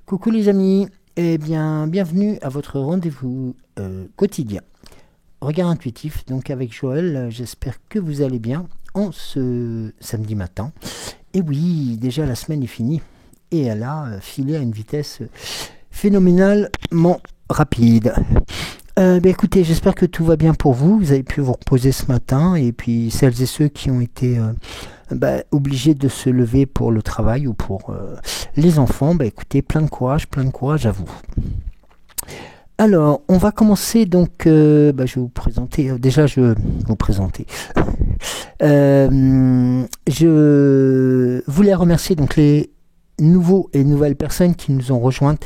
Coucou les amis, eh bien bienvenue à votre rendez-vous quotidien. Regard intuitif, donc avec Joël, j'espère que vous allez bien en ce samedi matin. Et oui, déjà la semaine est finie et elle a filé à une vitesse phénoménalement rapide. Écoutez, j'espère que tout va bien pour vous, vous avez pu vous reposer ce matin et puis celles et ceux qui ont été obligés de se lever pour le travail ou pour les enfants, écoutez, plein de courage à vous. Alors, on va commencer donc, je vais vous présenter, je voulais remercier donc les nouveaux et nouvelles personnes qui nous ont rejointes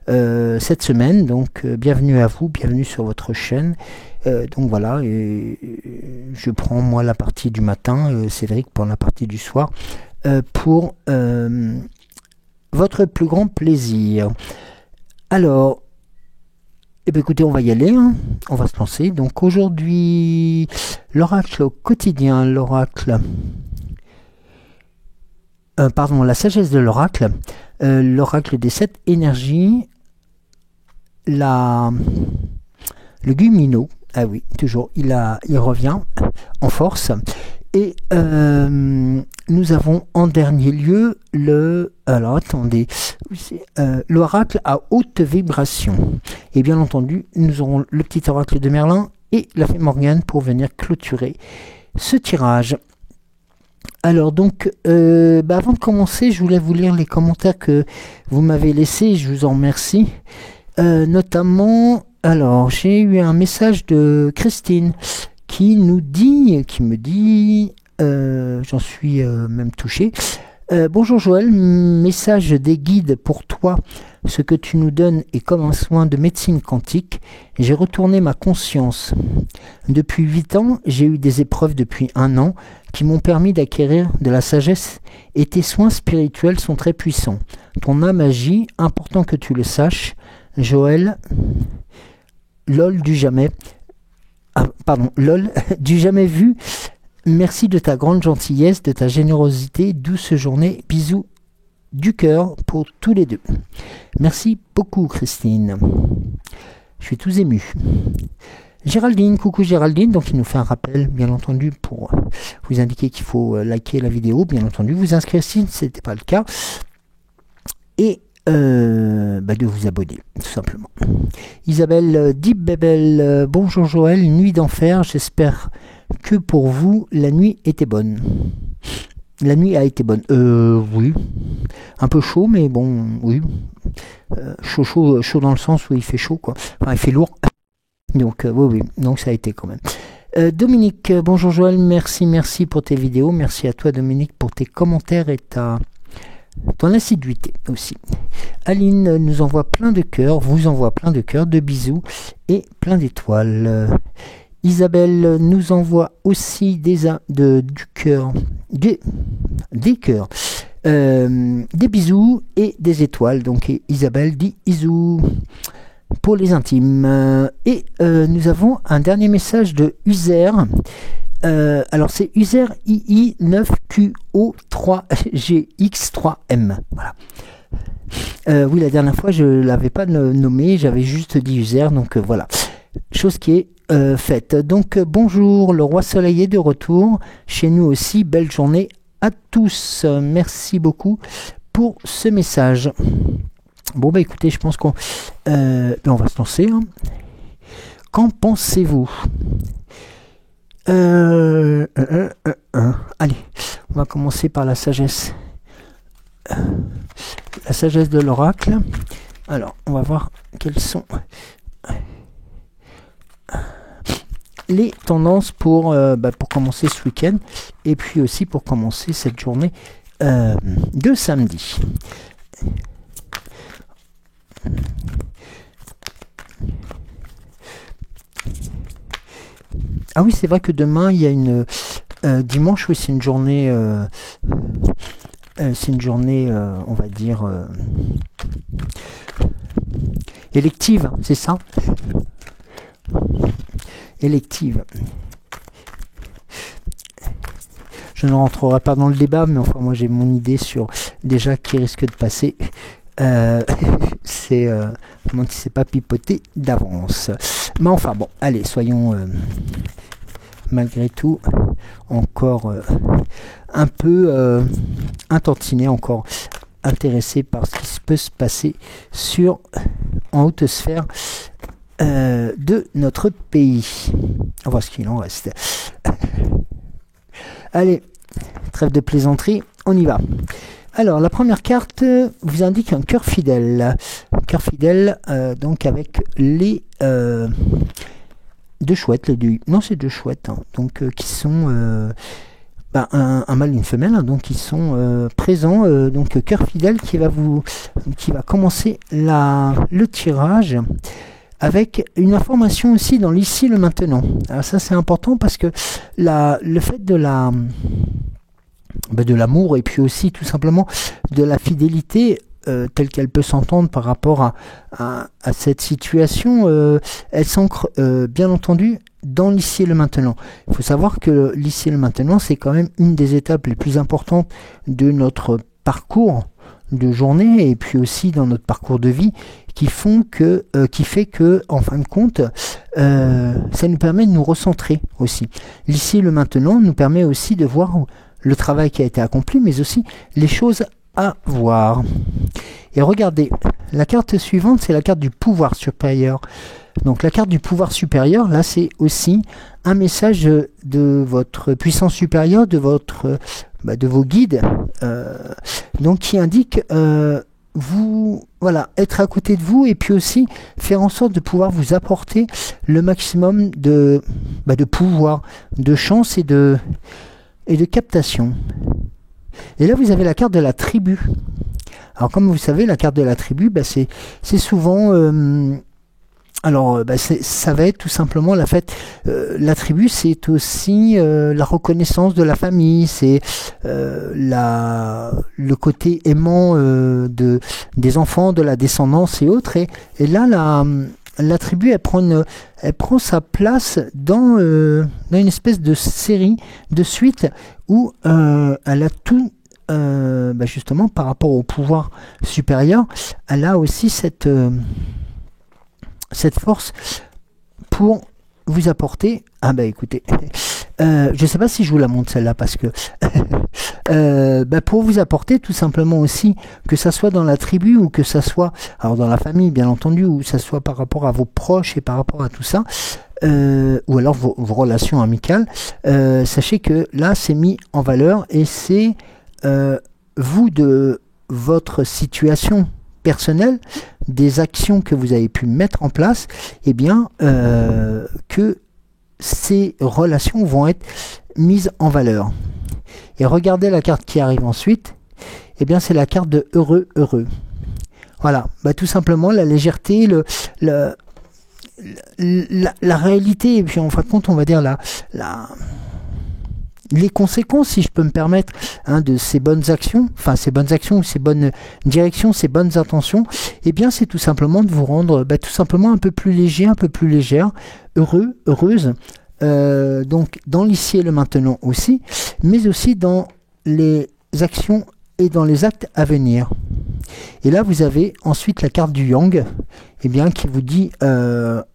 cette semaine, donc bienvenue à vous, bienvenue sur votre chaîne. Donc voilà, je prends moi la partie du matin, Cédric prend la partie du soir, pour votre plus grand plaisir. Alors, écoutez, on va y aller, hein. On va se lancer. Donc aujourd'hui, l'oracle quotidien, la sagesse de l'oracle, l'oracle des 7 énergies, le Gumino, ah oui, toujours, il revient en force. Et nous avons en dernier lieu l'oracle à haute vibration. Et bien entendu, nous aurons le petit oracle de Merlin et la fée Morgane pour venir clôturer ce tirage. Alors donc, avant de commencer, je voulais vous lire les commentaires que vous m'avez laissés, je vous en remercie. Notamment, alors j'ai eu un message de Christine qui me dit, j'en suis même touché. Bonjour Joël, message des guides pour toi. Ce que tu nous donnes est comme un soin de médecine quantique. J'ai retourné ma conscience. Depuis 8 ans, j'ai eu des épreuves depuis 1 an qui m'ont permis d'acquérir de la sagesse et tes soins spirituels sont très puissants. Ton âme agit, important que tu le saches. Joël, lol du jamais vu. Merci de ta grande gentillesse, de ta générosité, douce journée, bisous du cœur pour tous les deux. Merci beaucoup Christine. Je suis tout ému. Géraldine, coucou Géraldine, donc il nous fait un rappel, bien entendu, pour vous indiquer qu'il faut liker la vidéo, bien entendu, vous inscrire si ce n'était pas le cas, et de vous abonner, tout simplement. Isabelle Deep Bebel, bonjour Joël, une nuit d'enfer, j'espère que pour vous, la nuit était bonne. La nuit a été bonne. Oui. Un peu chaud, mais bon, oui. Chaud dans le sens où il fait chaud, quoi. Enfin, il fait lourd. Donc, oui. Donc, ça a été quand même. Dominique, bonjour Joël, merci pour tes vidéos. Merci à toi, Dominique, pour tes commentaires et ton assiduité aussi. Aline nous envoie plein de cœurs, vous envoie plein de cœurs, de bisous et plein d'étoiles. Isabelle nous envoie aussi des cœurs, des cœurs, des bisous et des étoiles. Donc Isabelle dit isous pour les intimes. Et nous avons un dernier message de User. Alors c'est User II9QO3GX3M. Voilà. Oui, la dernière fois je l'avais pas nommé, j'avais juste dit User, donc voilà. Chose qui est faite. Donc bonjour, le roi soleil est de retour. Chez nous aussi, belle journée à tous. Merci beaucoup pour ce message. Bon écoutez, je pense qu'on on va se lancer. Hein. Qu'en pensez-vous? Allez, on va commencer par la sagesse la sagesse de l'oracle. Alors, on va voir quelles sont les tendances pour commencer ce week-end et puis aussi pour commencer cette journée de samedi. Ah oui, c'est vrai que demain il y a une dimanche, oui, c'est une journée on va dire élective, c'est ça? Élective. Je ne rentrerai pas dans le débat, mais enfin moi j'ai mon idée sur déjà qui risque de passer. C'est comment tu sais pas pipoter d'avance. Mais enfin bon, allez, soyons malgré tout encore un peu intantinés, encore intéressés par ce qui peut se passer en haute sphère de notre pays. On va voir ce qu'il en reste. Allez, trêve de plaisanterie, on y va. Alors, la première carte vous indique un cœur fidèle. Cœur fidèle, donc avec les deux chouettes. Non, c'est deux chouettes, hein, donc qui sont un mâle et une femelle, hein, donc qui sont présents. Donc, cœur fidèle qui va commencer le tirage avec une information aussi dans l'ici le maintenant. Alors ça c'est important parce que le fait de l'amour et puis aussi tout simplement de la fidélité telle qu'elle peut s'entendre par rapport à cette situation, elle s'ancre bien entendu dans l'ici et le maintenant. Il faut savoir que l'ici et le maintenant, c'est quand même une des étapes les plus importantes de notre parcours de journée et puis aussi dans notre parcours de vie qui fait que en fin de compte ça nous permet de nous recentrer aussi. L'ici et le maintenant nous permet aussi de voir le travail qui a été accompli mais aussi les choses à voir. Et regardez, la carte suivante c'est la carte du pouvoir supérieur. Donc la carte du pouvoir supérieur, là c'est aussi un message de votre puissance supérieure, de vos guides, donc qui indique être à côté de vous et puis aussi faire en sorte de pouvoir vous apporter le maximum de pouvoir, de chance et de captation. Et là vous avez la carte de la tribu. Alors comme vous savez, la carte de la tribu, c'est souvent ça va être tout simplement la tribu, c'est aussi la reconnaissance de la famille, c'est le côté aimant des enfants, de la descendance et autres. Et là, la tribu, elle prend sa place dans une espèce de série, de suite, où elle a tout, justement, par rapport au pouvoir supérieur, elle a aussi cette force pour vous apporter. Écoutez, je sais pas si je vous la montre celle-là parce que pour vous apporter tout simplement aussi, que ça soit dans la tribu ou que ça soit dans la famille bien entendu, ou ça soit par rapport à vos proches et par rapport à tout ça, ou alors vos relations amicales, sachez que là c'est mis en valeur et c'est vous, de votre situation personnelle, des actions que vous avez pu mettre en place, que ces relations vont être mises en valeur. Et regardez la carte qui arrive ensuite, c'est la carte de heureux. Voilà, tout simplement la légèreté, la réalité, et puis en fin de compte on va dire les conséquences, si je peux me permettre, de ces bonnes actions, ou ces bonnes directions, ces bonnes intentions, c'est tout simplement de vous rendre tout simplement un peu plus léger, un peu plus légère, heureux, heureuse, donc dans l'ici et le maintenant aussi, mais aussi dans les actions et dans les actes à venir. Et là vous avez ensuite la carte du yang, qui vous dit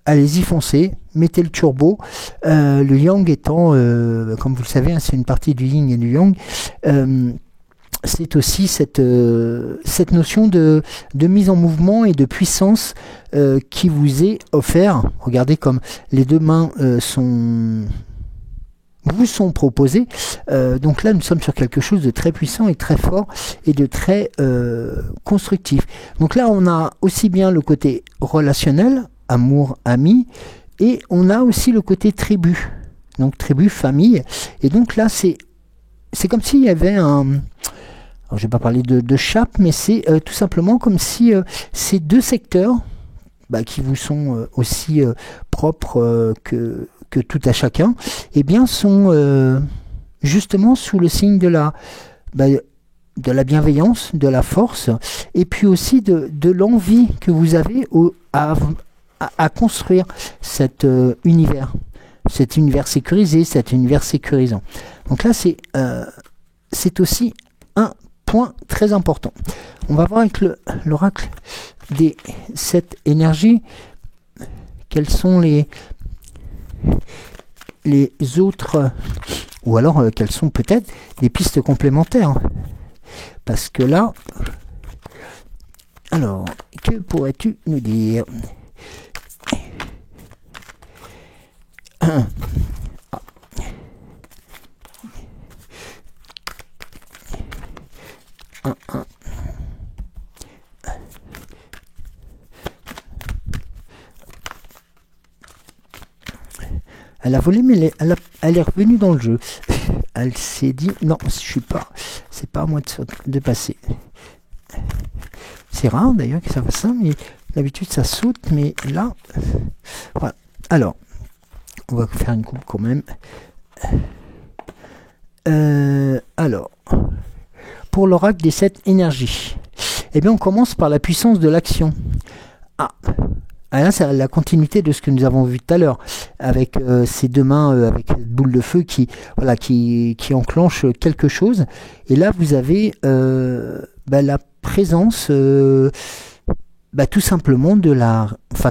allez-y, foncez, mettez le turbo. Le yang étant, comme vous le savez, c'est une partie du yin et du yang. C'est aussi cette notion de mise en mouvement et de puissance qui vous est offert. Regardez comme les deux mains vous sont proposées Donc là, nous sommes sur quelque chose de très puissant et très fort et de très constructif. Donc là, on a aussi bien le côté relationnel, amour, ami, et on a aussi le côté tribu. Donc tribu, famille. Et donc là, c'est comme s'il y avait un... Alors, je ne vais pas parler de chape, mais c'est tout simplement comme si ces deux secteurs, qui vous sont aussi propres que tout à chacun, eh bien, sont justement sous le signe de la bienveillance, de la force, et puis aussi de l'envie que vous avez à construire cet univers sécurisé, cet univers sécurisant. Donc là, c'est aussi un point très important. On va voir avec l'oracle des 7 énergies quelles sont les autres, ou alors quelles sont peut-être des pistes complémentaires. Parce que là, alors, que pourrais-tu nous dire ? Elle a volé, mais elle est revenue dans le jeu. Elle s'est dit, non, c'est pas à moi de passer. C'est rare d'ailleurs que ça fasse ça, mais d'habitude ça saute, mais là, voilà. Alors, on va faire une coupe quand même. Alors, pour l'oracle des 7 énergies, eh bien on commence par la puissance de l'action. Là, c'est la continuité de ce que nous avons vu tout à l'heure, avec ces deux mains, avec cette boule de feu qui enclenche quelque chose. Et là, vous avez la présence, tout simplement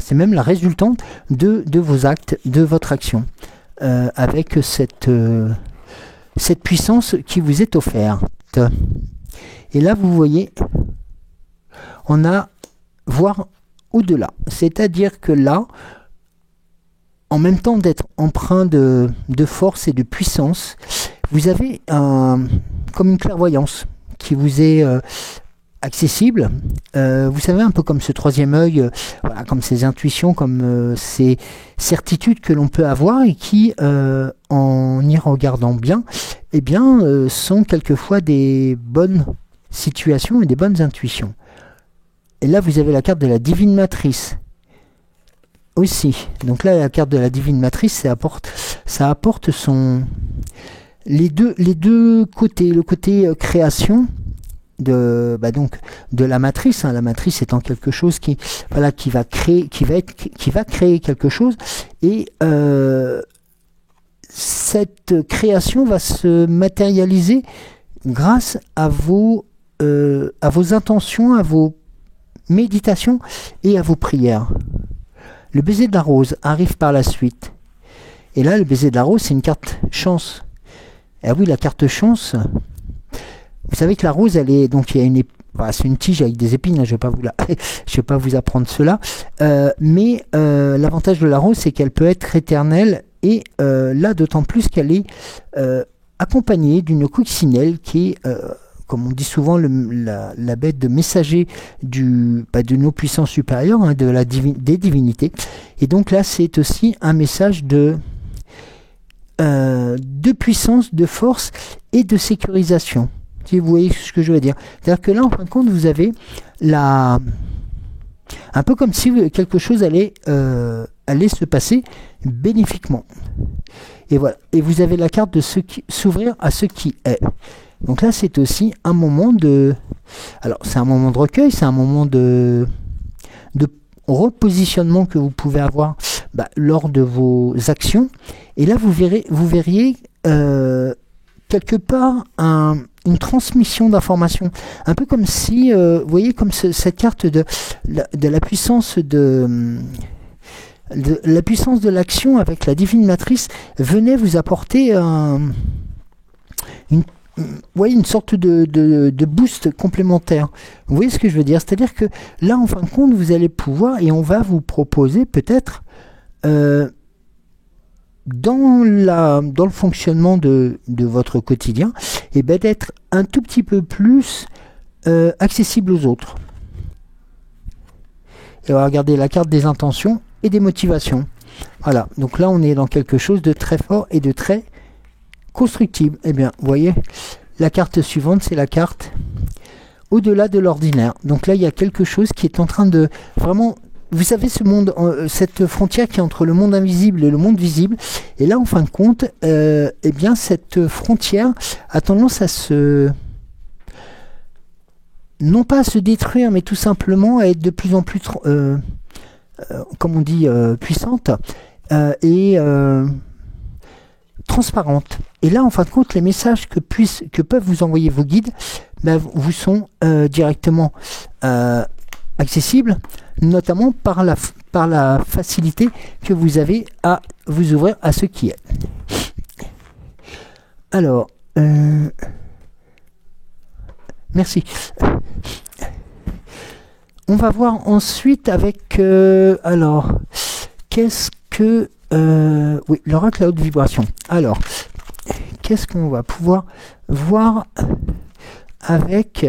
c'est même la résultante de vos actes, de votre action, avec cette puissance qui vous est offerte. Et là, vous voyez, on a voir au-delà. C'est-à-dire que là, en même temps d'être empreint de force et de puissance, vous avez comme une clairvoyance qui vous est accessible. Vous savez, un peu comme ce troisième œil, comme ces intuitions, comme ces certitudes que l'on peut avoir et qui, en y regardant bien, sont quelquefois des bonnes situations et des bonnes intuitions. Et là, vous avez la carte de la divine matrice aussi. Donc là, la carte de la divine matrice, ça apporte les deux côtés. Le côté création de la matrice. La matrice étant quelque chose qui va créer quelque chose. Et cette création va se matérialiser grâce à vos intentions, à vos méditation et à vos prières. Le baiser de la rose arrive par la suite. Et là, le baiser de la rose, c'est une carte chance. Et oui, la carte chance, vous savez que la rose, c'est une tige avec des épines, je vais pas vous apprendre cela. Mais l'avantage de la rose, c'est qu'elle peut être éternelle. Et là, d'autant plus qu'elle est accompagnée d'une coccinelle qui est... comme on dit souvent, la bête de messager de nos puissances supérieures, des divinités. Et donc là, c'est aussi un message de puissance, de force et de sécurisation. Si vous voyez ce que je veux dire. C'est-à-dire que là, en fin de compte, vous avez un peu comme si quelque chose allait se passer bénéfiquement. Et voilà. Et vous avez la carte de s'ouvrir à ce qui est. Donc là, c'est aussi un moment c'est un moment de recueil, c'est un moment de repositionnement que vous pouvez avoir lors de vos actions. Et là, vous verriez quelque part une transmission d'informations. Un peu comme si, vous voyez, comme cette carte de la puissance de la puissance de l'action avec la divine matrice venait vous apporter une sorte de boost complémentaire. Vous voyez ce que je veux dire? C'est-à-dire que là, en fin de compte, vous allez pouvoir, et on va vous proposer peut-être dans le fonctionnement de votre quotidien, et ben d'être un tout petit peu plus accessible aux autres. Et on va regarder la carte des intentions et des motivations. Voilà, donc là on est dans quelque chose de très fort et de très constructible. Eh bien, vous voyez, la carte suivante, c'est la carte au-delà de l'ordinaire. Donc là, il y a quelque chose qui est en train de vraiment... Vous savez, ce monde, cette frontière qui est entre le monde invisible et le monde visible, et là, en fin de compte, eh bien, cette frontière a tendance à se... non pas à se détruire, mais tout simplement à être de plus en plus, comme on dit, puissante et transparente. Et là, en fin de compte, les messages que peuvent vous envoyer vos guides ben, vous sont directement accessibles, notamment par la facilité que vous avez à vous ouvrir à ce qui est. Alors, merci. On va voir ensuite avec... alors, qu'est-ce que... oui, l'oracle à haute vibration. Alors, qu'est-ce qu'on va pouvoir voir avec...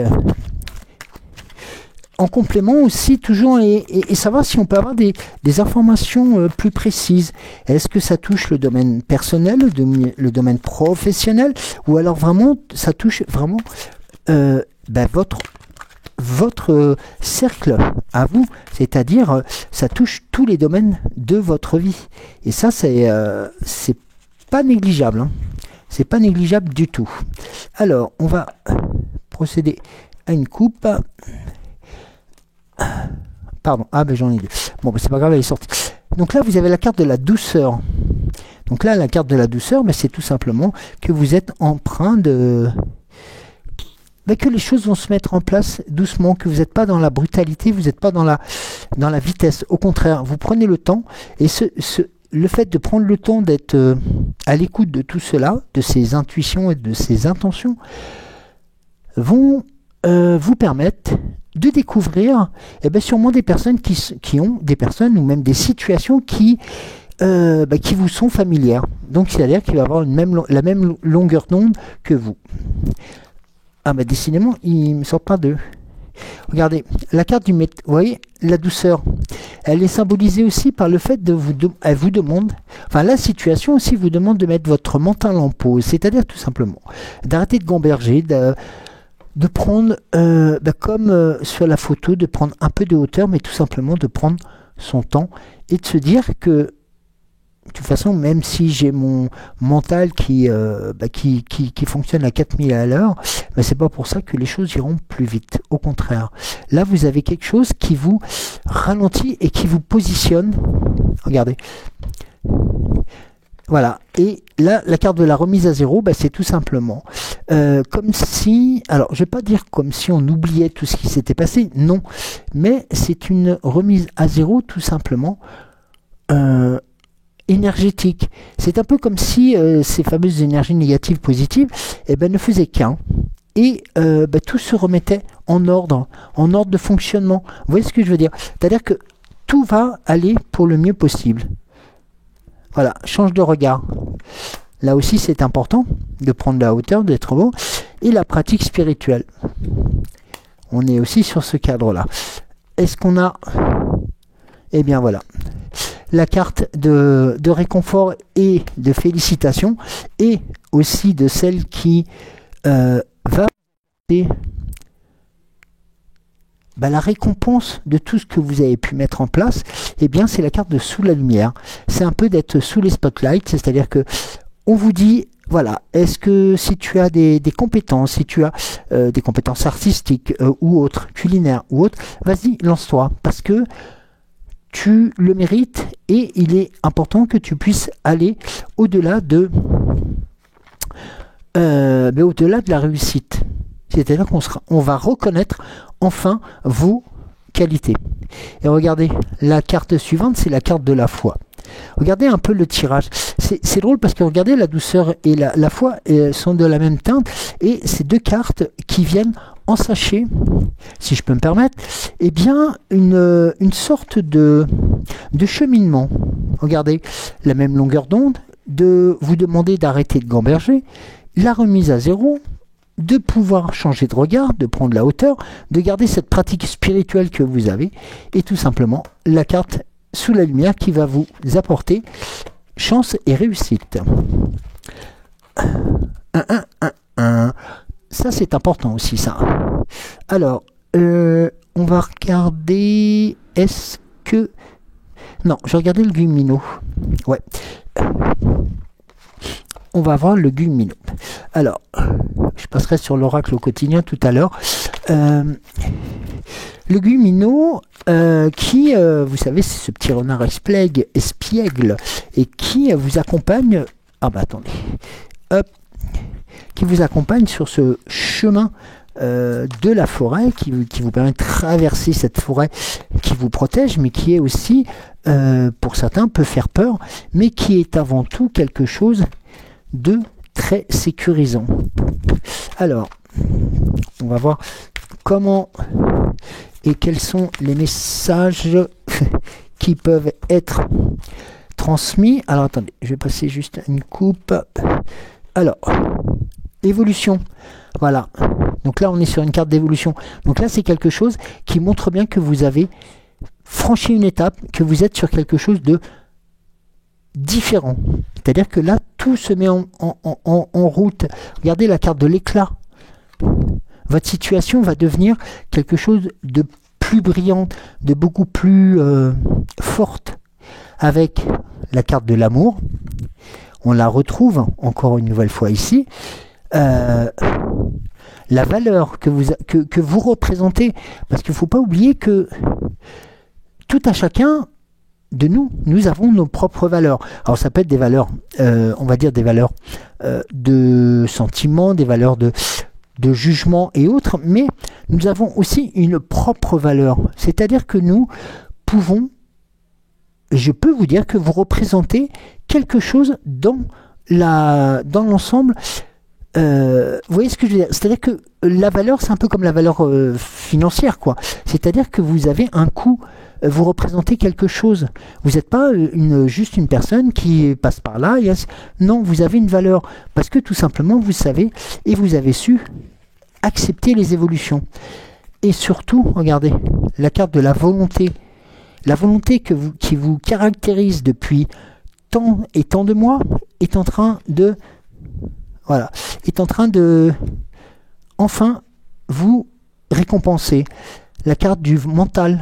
en complément aussi, toujours, et savoir si on peut avoir des informations plus précises. Est-ce que ça touche le domaine personnel, le domaine professionnel, ou alors vraiment, ça touche vraiment ben, votre cercle à vous, c'est-à-dire ça touche tous les domaines de votre vie. Et ça, c'est pas négligeable. Hein. C'est pas négligeable du tout. Alors, on va procéder à une coupe. Pardon, ah ben j'en ai deux. Bon, ben c'est pas grave, elle est sortie. Donc là, vous avez la carte de la douceur. Donc là, la carte de la douceur, ben, c'est tout simplement que vous êtes empreint de... Ben, que les choses vont se mettre en place doucement, que vous n'êtes pas dans la brutalité, vous n'êtes pas dans la vitesse. Au contraire, vous prenez le temps, et le fait de prendre le temps d'être à l'écoute de tout cela, de ces intuitions et de ces intentions, vont vous permettre de découvrir ben, sûrement des personnes qui ont des personnes ou même des situations qui vous sont familières. Donc c'est-à-dire qu'il va avoir la même longueur d'onde que vous. Ah bah décidément, il ne me sort pas de... Regardez, la carte du vous voyez, la douceur, elle est symbolisée aussi par le fait elle vous demande, enfin la situation aussi vous demande de mettre votre mental en pause, c'est-à-dire tout simplement d'arrêter de gamberger, de prendre, comme sur la photo, de prendre un peu de hauteur, mais tout simplement de prendre son temps et de se dire que de toute façon, même si j'ai mon mental qui fonctionne à 4000 à l'heure, ben c'est pas pour ça que les choses iront plus vite. Au contraire, là vous avez quelque chose qui vous ralentit et qui vous positionne. Regardez. Voilà, et là, la carte de la remise à zéro, ben, c'est tout simplement comme si, alors je vais pas dire comme si on oubliait tout ce qui s'était passé, non, mais c'est une remise à zéro tout simplement énergétique. C'est un peu comme si ces fameuses énergies négatives, positives, eh ben, ne faisaient qu'un, et tout se remettait en ordre de fonctionnement. Vous voyez ce que je veux dire? C'est-à-dire que tout va aller pour le mieux possible. Voilà, change de regard. Là aussi, c'est important de prendre la hauteur, d'être beau. Et la pratique spirituelle. On est aussi sur ce cadre-là. Est-ce qu'on a... Eh bien, voilà. La carte de réconfort et de félicitations. Et aussi de celle qui va... la récompense de tout ce que vous avez pu mettre en place, eh bien, c'est la carte de sous la lumière. C'est un peu d'être sous les spotlights, c'est-à-dire que on vous dit, voilà, est-ce que si tu as des compétences, si tu as des compétences artistiques ou autres, culinaires ou autres, vas-y, lance-toi, parce que tu le mérites et il est important que tu puisses aller au-delà de la réussite. C'est-à-dire qu'on va reconnaître enfin vos qualités. Et regardez, la carte suivante, c'est la carte de la foi. Regardez un peu le tirage. C'est drôle parce que regardez, la douceur et la foi sont de la même teinte. Et ces deux cartes qui viennent en sachet, si je peux me permettre, eh bien, une sorte de cheminement. Regardez, la même longueur d'onde, de vous demander d'arrêter de gamberger, la remise à zéro, de pouvoir changer de regard, de prendre la hauteur, de garder cette pratique spirituelle que vous avez, et tout simplement la carte sous la lumière qui va vous apporter chance et réussite. 1. Ça, c'est important aussi, ça. Alors, on va regarder... Est-ce que... Non, je regardais le Gumino. Ouais. On va voir le Gumino. Alors, je passerai sur l'oracle au quotidien tout à l'heure. Le Gumino, qui, vous savez, c'est ce petit renard espiègle, et qui vous accompagne... Ah bah attendez. Hop. Qui vous accompagne sur ce chemin de la forêt, qui vous permet de traverser cette forêt qui vous protège, mais qui est aussi, pour certains, peut faire peur, mais qui est avant tout quelque chose de très sécurisant. Alors, on va voir comment et quels sont les messages qui peuvent être transmis. Alors, attendez, je vais passer juste une coupe. Alors, évolution. Voilà. Donc là, on est sur une carte d'évolution. Donc là, c'est quelque chose qui montre bien que vous avez franchi une étape, que vous êtes sur quelque chose de différent. C'est-à-dire que là, tout se met en route. Regardez la carte de l'éclat. Votre situation va devenir quelque chose de plus brillante, de beaucoup plus forte. Avec la carte de l'amour. On la retrouve encore une nouvelle fois ici. La valeur que vous représentez, parce qu'il ne faut pas oublier que tout à chacun de nous avons nos propres valeurs. Alors ça peut être des valeurs, on va dire des valeurs de sentiment, des valeurs de jugement et autres, mais nous avons aussi une propre valeur. C'est-à-dire que nous pouvons, je peux vous dire que vous représentez quelque chose dans l'ensemble. Vous voyez ce que je veux dire? C'est-à-dire que la valeur, c'est un peu comme la valeur financière, quoi. C'est-à-dire que vous avez un coût, vous représentez quelque chose. Vous n'êtes pas juste une personne qui passe par là. Non, vous avez une valeur. Parce que tout simplement, vous savez, et vous avez su accepter les évolutions. Et surtout, regardez, la carte de la volonté. La volonté qui vous caractérise depuis tant et tant de mois est en train de... Voilà, est en train de enfin vous récompenser. La carte du mental.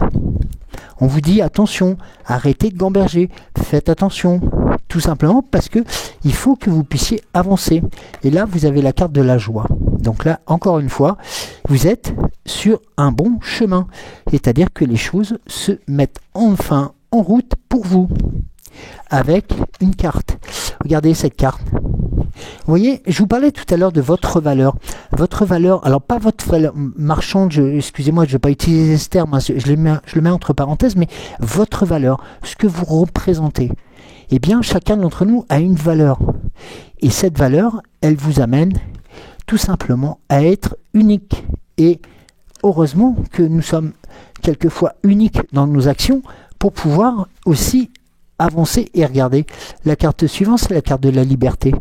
On vous dit attention, arrêtez de gamberger, faites attention. Tout simplement parce que il faut que vous puissiez avancer. Et là, vous avez la carte de la joie. Donc là, encore une fois, vous êtes sur un bon chemin. C'est-à-dire que les choses se mettent enfin en route pour vous. Avec une carte. Regardez cette carte. Vous voyez, je vous parlais tout à l'heure de votre valeur. Votre valeur, alors pas votre valeur marchande, excusez-moi, je ne vais pas utiliser ce terme, hein, je le mets entre parenthèses, mais votre valeur, ce que vous représentez. Eh bien, chacun d'entre nous a une valeur. Et cette valeur, elle vous amène tout simplement à être unique. Et heureusement que nous sommes quelquefois uniques dans nos actions pour pouvoir aussi avancer et regarder. La carte suivante, c'est la carte de la liberté.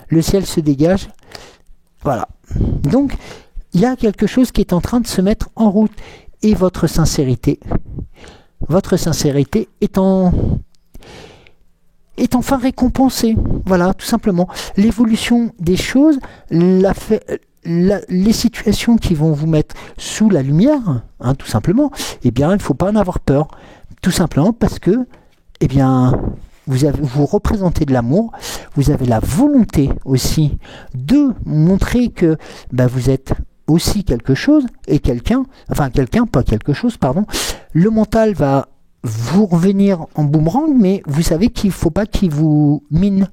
Le ciel se dégage. Voilà. Donc, il y a quelque chose qui est en train de se mettre en route. Et votre sincérité est enfin récompensée. Voilà, tout simplement. L'évolution des choses, les situations qui vont vous mettre sous la lumière, hein, tout simplement, eh bien, il ne faut pas en avoir peur. Tout simplement parce que, eh bien... Vous représentez de l'amour, vous avez la volonté aussi de montrer que vous êtes aussi quelque chose et pas quelque chose, pardon. Le mental va vous revenir en boomerang, mais vous savez qu'il ne faut pas qu'il vous mine.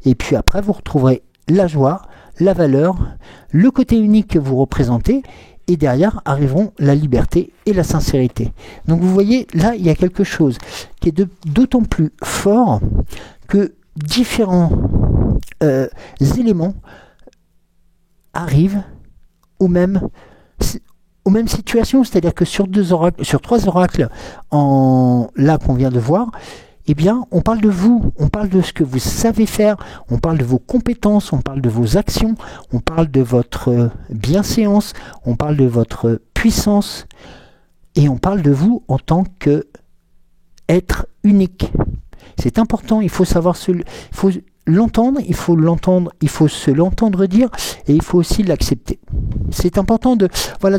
Et puis après, vous retrouverez la joie, la valeur, le côté unique que vous représentez. Et derrière arriveront la liberté et la sincérité. Donc vous voyez, là, il y a quelque chose qui est d'autant plus fort que différents éléments arrivent aux mêmes situations. C'est-à-dire que sur 3 oracles là qu'on vient de voir, eh bien, on parle de vous, on parle de ce que vous savez faire, on parle de vos compétences, on parle de vos actions, on parle de votre bienséance, on parle de votre puissance, et on parle de vous en tant qu'être unique. C'est important, il faut savoir l'entendre, il faut se l'entendre dire, et il faut aussi l'accepter. C'est important de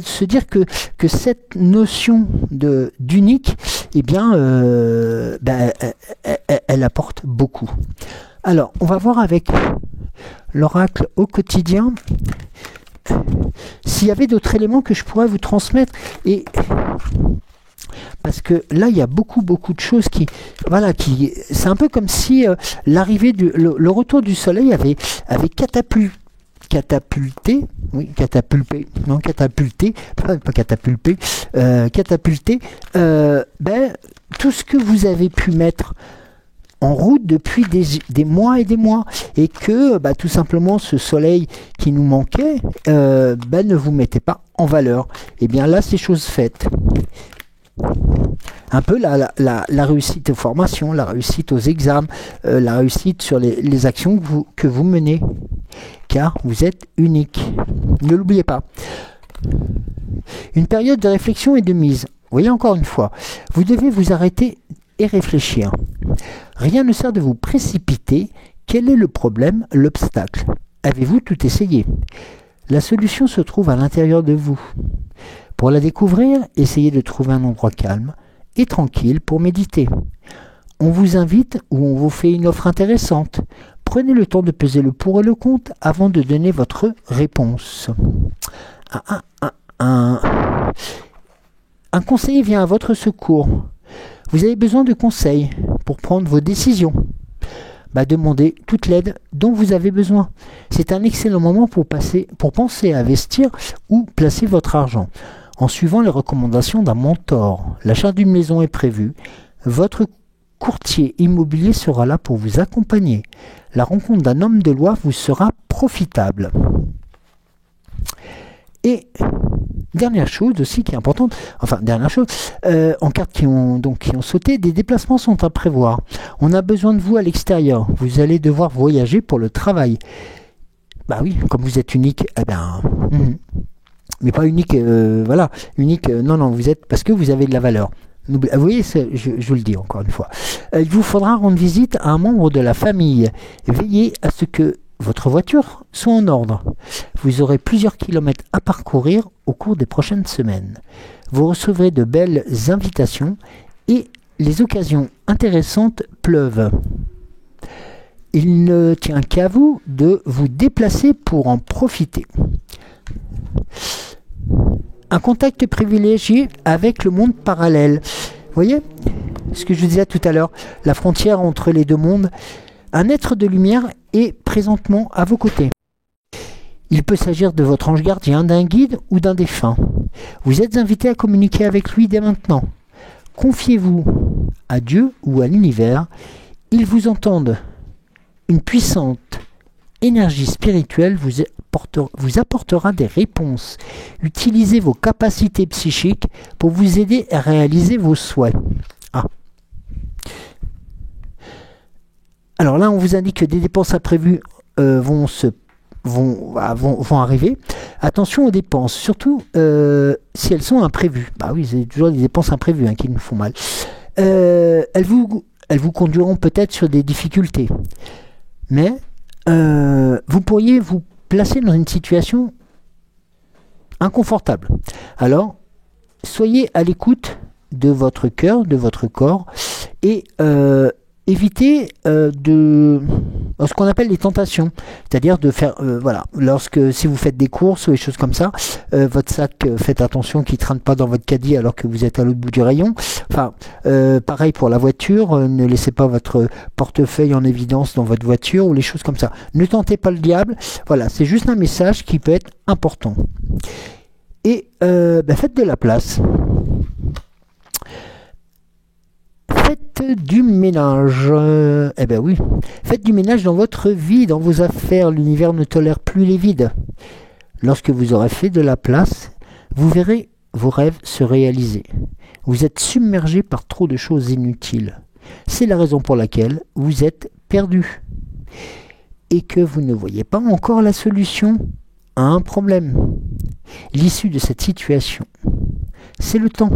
se dire que cette notion d'unique, eh bien, elle apporte beaucoup. Alors, on va voir avec l'oracle au quotidien s'il y avait d'autres éléments que je pourrais vous transmettre, et parce que là il y a beaucoup de choses qui c'est un peu comme si l'arrivée le retour du soleil avait catapulté tout ce que vous avez pu mettre en route depuis des mois et des mois, et que tout simplement ce soleil qui nous manquait ne vous mettait pas en valeur. Et bien là, c'est chose faite. Un peu la réussite aux formations, la réussite aux examens, la réussite sur les actions que vous menez, car vous êtes unique. Ne l'oubliez pas. Une période de réflexion et de mise. Vous voyez, encore une fois, vous devez vous arrêter et réfléchir. Rien ne sert de vous précipiter. Quel est le problème, l'obstacle? Avez-vous tout essayé? La solution se trouve à l'intérieur de vous. Pour la découvrir, essayez de trouver un endroit calme et tranquille pour méditer. On vous invite ou on vous fait une offre intéressante. Prenez le temps de peser le pour et le contre avant de donner votre réponse. Un conseiller vient à votre secours. Vous avez besoin de conseils pour prendre vos décisions. Demandez toute l'aide dont vous avez besoin. C'est un excellent moment pour penser à investir ou placer votre argent. En suivant les recommandations d'un mentor, l'achat d'une maison est prévu. Votre courtier immobilier sera là pour vous accompagner. La rencontre d'un homme de loi vous sera profitable. Et dernière chose aussi qui est importante, en cartes qui ont sauté, des déplacements sont à prévoir. On a besoin de vous à l'extérieur. Vous allez devoir voyager pour le travail. Oui, comme vous êtes unique, mais pas unique, unique, non, vous êtes, parce que vous avez de la valeur. Vous voyez, je vous le dis encore une fois. Il vous faudra rendre visite à un membre de la famille. Veillez à ce que votre voiture soit en ordre. Vous aurez plusieurs kilomètres à parcourir au cours des prochaines semaines. Vous recevrez de belles invitations et les occasions intéressantes pleuvent. Il ne tient qu'à vous de vous déplacer pour en profiter. Un contact privilégié avec le monde parallèle. Vous voyez ce que je vous disais tout à l'heure, la frontière entre les deux mondes. Un être de lumière est présentement à vos côtés. Il peut s'agir de votre ange gardien, d'un guide ou d'un défunt. Vous êtes invité à communiquer avec lui dès maintenant. Confiez-vous à Dieu ou à l'univers. Ils vous entendent. Une puissante énergie spirituelle vous apportera des réponses. Utilisez vos capacités psychiques pour vous aider à réaliser vos souhaits. Alors là, on vous indique que des dépenses imprévues vont arriver. Attention aux dépenses, surtout si elles sont imprévues. Oui, c'est toujours des dépenses imprévues qui nous font mal. Elles vous conduiront peut-être sur des difficultés. Mais vous pourriez vous placer dans une situation inconfortable. Alors, soyez à l'écoute de votre cœur, de votre corps, et évitez ce qu'on appelle les tentations, c'est-à-dire de faire, si vous faites des courses ou des choses comme ça, votre sac, faites attention qu'il ne traîne pas dans votre caddie alors que vous êtes à l'autre bout du rayon. Pareil pour la voiture, ne laissez pas votre portefeuille en évidence dans votre voiture ou les choses comme ça. Ne tentez pas le diable. Voilà, c'est juste un message qui peut être important. Et faites de la place. Faites du ménage. Oui. Faites du ménage dans votre vie, dans vos affaires. L'univers ne tolère plus les vides. Lorsque vous aurez fait de la place, vous verrez vos rêves se réaliser. Vous êtes submergé par trop de choses inutiles. C'est la raison pour laquelle vous êtes perdu et que vous ne voyez pas encore la solution à un problème. L'issue de cette situation, c'est le temps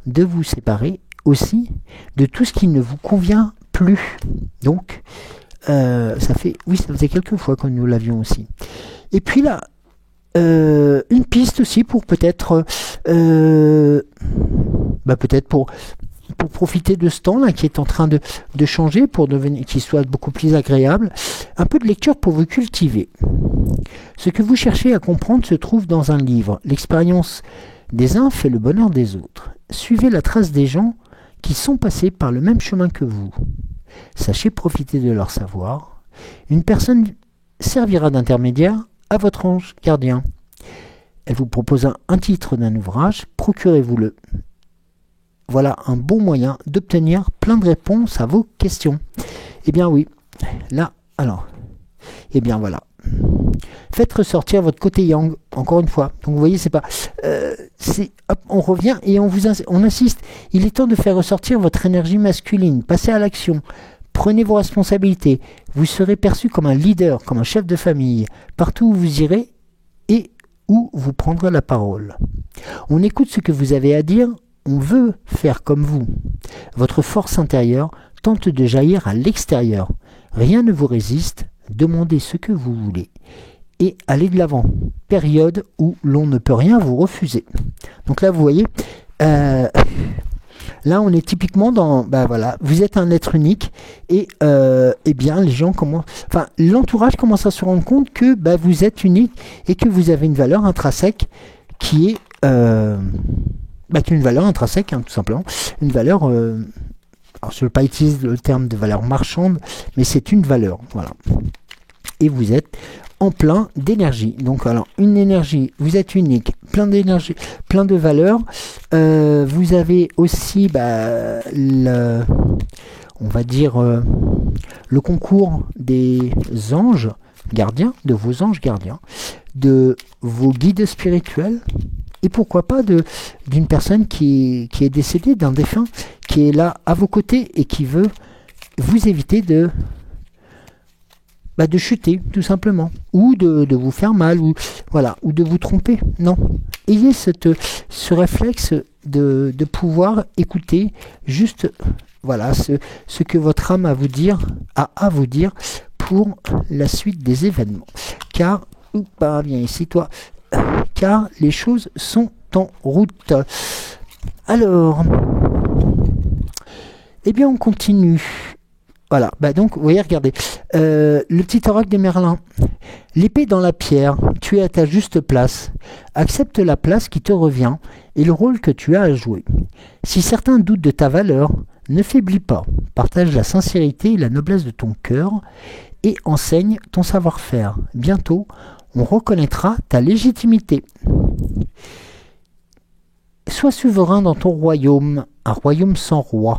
de vous séparer aussi de tout ce qui ne vous convient plus. Donc, ça faisait quelques fois que nous l'avions aussi. Et puis là, une piste aussi pour peut-être pour profiter de ce temps-là qui est en train de changer, pour devenir, qu'il soit beaucoup plus agréable, un peu de lecture pour vous cultiver. Ce que vous cherchez à comprendre se trouve dans un livre. L'expérience des uns fait le bonheur des autres. Suivez la trace des gens qui sont passés par le même chemin que vous. Sachez profiter de leur savoir. Une personne servira d'intermédiaire à votre ange gardien. Elle vous propose un titre d'un ouvrage, procurez-vous-le. Voilà un bon moyen d'obtenir plein de réponses à vos questions. Eh bien oui, là, alors, eh bien voilà. Faites ressortir votre côté yang, encore une fois. Donc vous voyez, c'est pas... hop, on revient et on insiste. Il est temps de faire ressortir votre énergie masculine. Passez à l'action. Prenez vos responsabilités. Vous serez perçu comme un leader, comme un chef de famille. Partout où vous irez et où vous prendrez la parole. On écoute ce que vous avez à dire. On veut faire comme vous. Votre force intérieure tente de jaillir à l'extérieur. Rien ne vous résiste. Demandez ce que vous voulez et allez de l'avant. Période où l'on ne peut rien vous refuser. Donc là, vous voyez, là, on est typiquement dans, voilà, vous êtes un être unique et eh bien, les gens commencent, l'entourage commence à se rendre compte que vous êtes unique et que vous avez une valeur intrinsèque qui est une valeur intrinsèque, tout simplement, une valeur. Alors, je ne veux pas utiliser le terme de valeur marchande, mais c'est une valeur, voilà. Et vous êtes en plein d'énergie. Donc, alors, une énergie, vous êtes unique, plein d'énergie, plein de valeurs. Vous avez aussi, on va dire, le concours des anges gardiens, de vos anges gardiens, de vos guides spirituels. Et pourquoi pas d'une personne qui est décédée, d'un défunt, qui est là à vos côtés et qui veut vous éviter de chuter, tout simplement. Ou de vous faire mal, ou de vous tromper. Non. Ayez ce réflexe de pouvoir écouter juste ce que votre âme a à vous dire pour la suite des événements. Car, viens ici, toi. Car les choses sont en route. Alors, eh bien, on continue. Voilà, donc, vous voyez, regardez. Le petit oracle de Merlin. L'épée dans la pierre, tu es à ta juste place. Accepte la place qui te revient et le rôle que tu as à jouer. Si certains doutent de ta valeur, ne faiblis pas. Partage la sincérité et la noblesse de ton cœur et enseigne ton savoir-faire. Bientôt, on reconnaîtra ta légitimité. Sois souverain dans ton royaume, un royaume sans roi.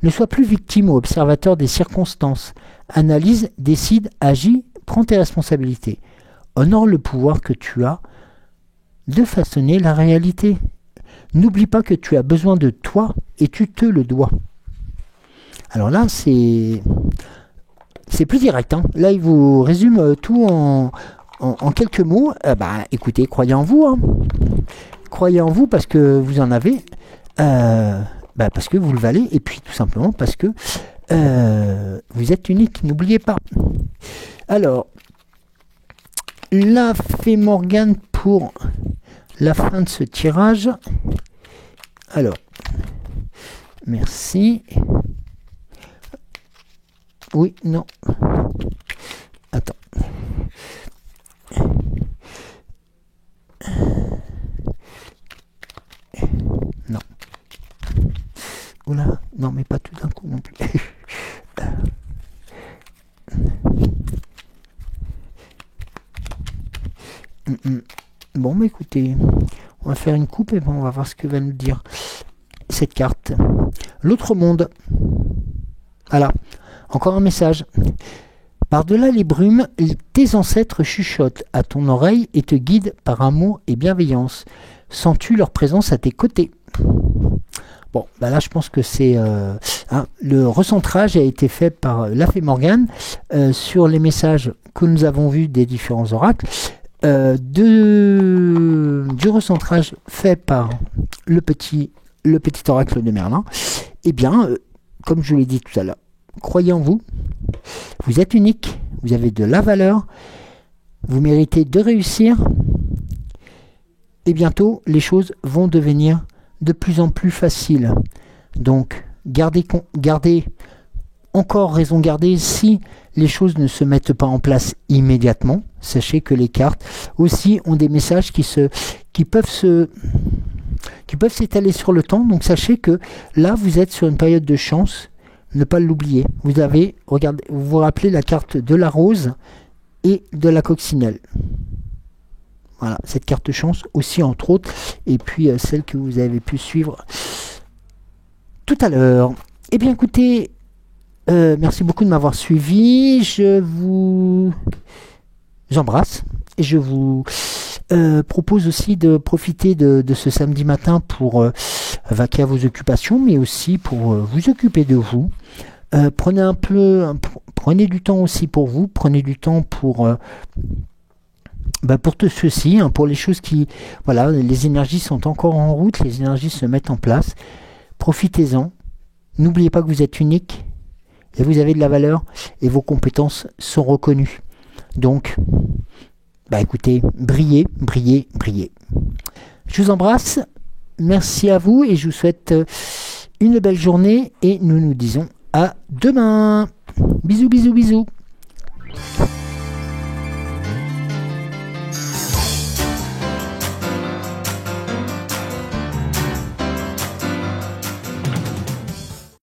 Ne sois plus victime ou observateur des circonstances. Analyse, décide, agis, prends tes responsabilités. Honore le pouvoir que tu as de façonner la réalité. N'oublie pas que tu as besoin de toi et tu te le dois. Alors là, c'est plus direct. Là, il vous résume tout en quelques mots. Écoutez, croyez en vous. Croyez en vous parce que vous en avez. Parce que vous le valez. Et puis, tout simplement, parce que vous êtes unique. N'oubliez pas. Alors, la fée Morgane pour la fin de ce tirage. Alors, merci. Oui, non. Attends. Non. Oula, non, mais pas tout d'un coup non plus. Bon, mais écoutez, on va faire une coupe et on va voir ce que va nous dire cette carte. L'autre monde. Voilà. Encore un message. Par-delà les brumes, tes ancêtres chuchotent à ton oreille et te guident par amour et bienveillance. Sens-tu leur présence à tes côtés? Bon, bah là je pense que c'est le recentrage a été fait par la Fée Morgane sur les messages que nous avons vus des différents oracles, du recentrage fait par le petit oracle de Merlin. Eh bien, comme je vous l'ai dit tout à l'heure, croyez en vous, vous êtes unique, vous avez de la valeur, vous méritez de réussir, et bientôt les choses vont devenir de plus en plus faciles. Donc, gardez encore raison garder si les choses ne se mettent pas en place immédiatement. Sachez que les cartes aussi ont des messages qui peuvent s'étaler sur le temps. Donc sachez que là vous êtes sur une période de chance, ne pas l'oublier. Vous avez, regardez, vous vous rappelez la carte de la rose et de la coccinelle. Voilà, cette carte chance aussi entre autres, et puis celle que vous avez pu suivre tout à l'heure. Eh bien écoutez, merci beaucoup de m'avoir suivi. J'embrasse et je vous propose aussi de profiter de ce samedi matin pour vaquer à vos occupations, mais aussi pour vous occuper de vous. Prenez du temps aussi pour vous, prenez du temps pour tout ceci, pour les choses qui, voilà, les énergies sont encore en route, les énergies se mettent en place. Profitez-en. N'oubliez pas que vous êtes unique et vous avez de la valeur et vos compétences sont reconnues. Donc, écoutez, brillez, brillez, brillez. Je vous embrasse, merci à vous et je vous souhaite une belle journée et nous nous disons à demain. Bisous, bisous, bisous.